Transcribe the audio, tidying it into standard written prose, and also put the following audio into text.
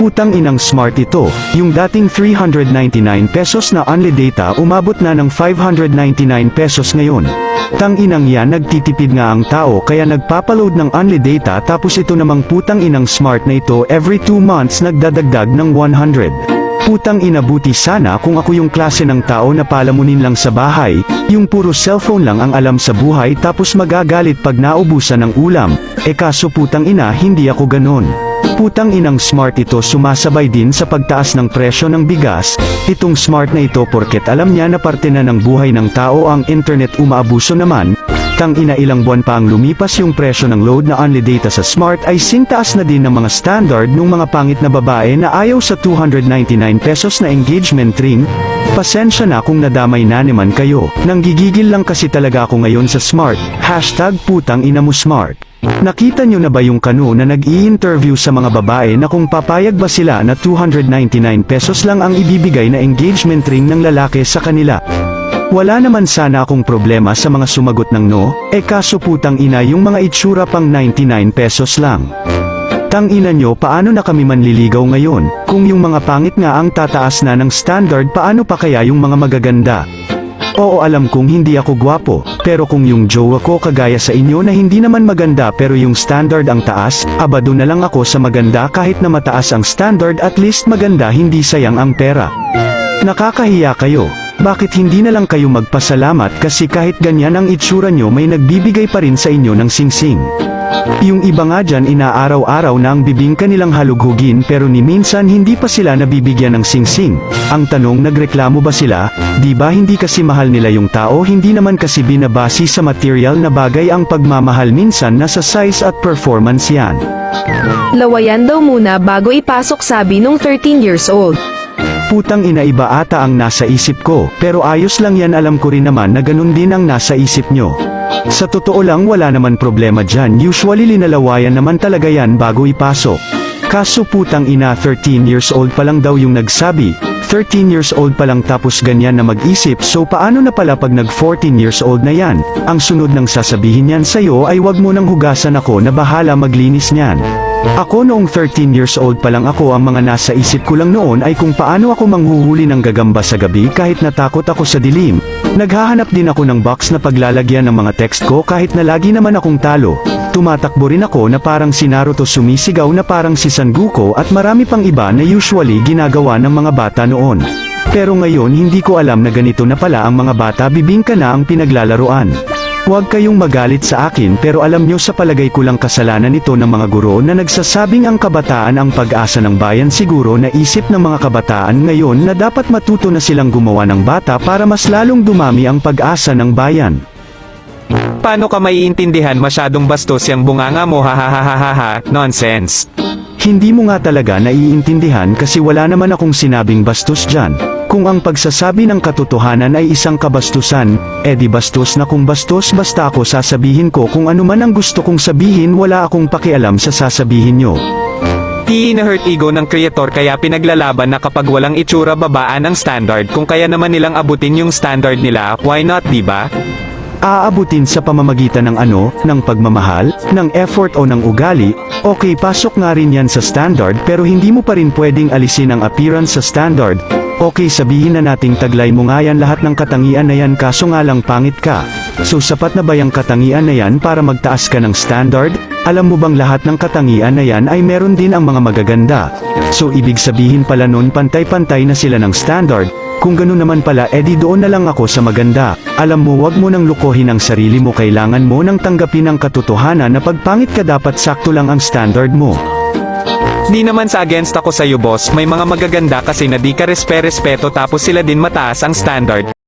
Putang inang smart ito, yung dating 399 pesos na only data umabot na ng 599 pesos ngayon. Tang inang yan, nagtitipid nga ang tao kaya nagpapaload ng only data, tapos ito namang putang inang smart na ito every 2 months nagdadagdag ng 100. Putang ina, buti sana kung ako yung klase ng tao na palamunin lang sa bahay, yung puro cellphone lang ang alam sa buhay tapos magagalit pag naubusan ng ulam, kaso putang ina hindi ako ganon. Putang inang smart ito, sumasabay din sa pagtaas ng presyo ng bigas. Itong smart na ito porket alam niya na parte na ng buhay ng tao ang internet, umaabuso naman. Tang ina, ilang buwan pa ang lumipas, yung presyo ng load na only data sa smart ay sintaas na din ng mga standard nung mga pangit na babae na ayaw sa 299 pesos na engagement ring. Pasensya na kung nadamay na naman kayo. Nanggigigil lang kasi talaga ako ngayon sa smart. Hashtag putang ina mo smart. Nakita nyo na ba yung kano na nag-i-interview sa mga babae na kung papayag ba sila na 299 pesos lang ang ibibigay na engagement ring ng lalaki sa kanila? Wala naman sana akong problema sa mga sumagot ng no, kaso putang ina yung mga itsura pang 99 pesos lang. Tang ina nyo, paano na kami manliligaw ngayon? Kung yung mga pangit nga ang tataas na ng standard, paano pa kaya yung mga magaganda? Oo, alam kong hindi ako gwapo, pero kung yung jowa ko kagaya sa inyo na hindi naman maganda pero yung standard ang taas, abado na lang ako sa maganda kahit na mataas ang standard, at least maganda, hindi sayang ang pera. Nakakahiya kayo. Bakit hindi na lang kayo magpasalamat kasi kahit ganyan ang itsura nyo may nagbibigay pa rin sa inyo ng singsing. Yung iba nga dyan, inaaraw-araw na ang bibingka nilang halughugin pero ni minsan hindi pa sila nabibigyan ng singsing. Ang tanong, nagreklamo ba sila? Di ba hindi kasi mahal nila yung tao, hindi naman kasi binabasi sa material na bagay ang pagmamahal, minsan nasa size at performance yan. Lawayan daw muna bago ipasok, sabi nung 13 years old. Putang ina, iba ata ang nasa isip ko, pero ayos lang yan, alam ko rin naman na ganun din ang nasa isip nyo. Sa totoo lang wala naman problema dyan, usually linalawayan naman talaga yan bago ipasok. Kaso putang ina, 13 years old pa lang daw yung nagsabi, 13 years old pa lang tapos ganyan na mag-isip, so paano na pala pag nag 14 years old na yan? Ang sunod ng sasabihin yan sa'yo ay wag mo nang hugasan, ako na bahala maglinis niyan. Ako noong 13 years old pa lang ako, ang mga nasa isip ko lang noon ay kung paano ako manghuhuli ng gagamba sa gabi kahit natakot ako sa dilim. Naghahanap din ako ng box na paglalagyan ng mga text ko kahit na lagi naman akong talo. Tumatakbo rin ako na parang si Naruto, sumisigaw na parang si Sangoku at marami pang iba na usually ginagawa ng mga bata noon. Pero ngayon hindi ko alam na ganito na pala ang mga bata, bibingka na ang pinaglalaruan. Huwag kayong magalit sa akin, pero alam nyo, sa palagay ko lang kasalanan ito ng mga guro na nagsasabing ang kabataan ang pag-asa ng bayan. Siguro naisip ng mga kabataan ngayon na dapat matuto na silang gumawa ng bata para mas lalong dumami ang pag-asa ng bayan. Paano ka maiintindihan? Masyadong bastos yung bunganga mo, hahaha, nonsense. Hindi mo nga talaga naiintindihan kasi wala naman akong sinabing bastos dyan. Kung ang pagsasabi ng katotohanan ay isang kabastusan, di bastos na kung bastos. Basta ako sasabihin ko kung ano man ang gusto kong sabihin, wala akong pakialam sa sasabihin nyo. Hina-hurt ego ng creator kaya pinaglalaban na kapag walang itsura babaan ang standard, kung kaya naman nilang abutin yung standard nila, why not, diba? Aabutin sa pamamagitan ng ano, ng pagmamahal, ng effort o ng ugali. Okay, pasok nga rin yan sa standard, pero hindi mo pa rin pwedeng alisin ang appearance sa standard. Okay, sabihin na nating taglay mo nga yan lahat ng katangian na yan, kaso nga lang pangit ka. So sapat na ba yung katangian na yan para magtaas ka ng standard? Alam mo bang lahat ng katangian na yan ay meron din ang mga magaganda? So ibig sabihin pala nun pantay-pantay na sila ng standard. Kung ganun naman pala, edi doon na lang ako sa maganda. Alam mo, wag mo nang lukohin ang sarili mo, kailangan mo nang tanggapin ang katotohanan na pag pangit ka dapat sakto lang ang standard mo. Di naman sa against ako sa'yo boss, may mga magaganda kasi na di ka respeto tapos sila din mataas ang standard.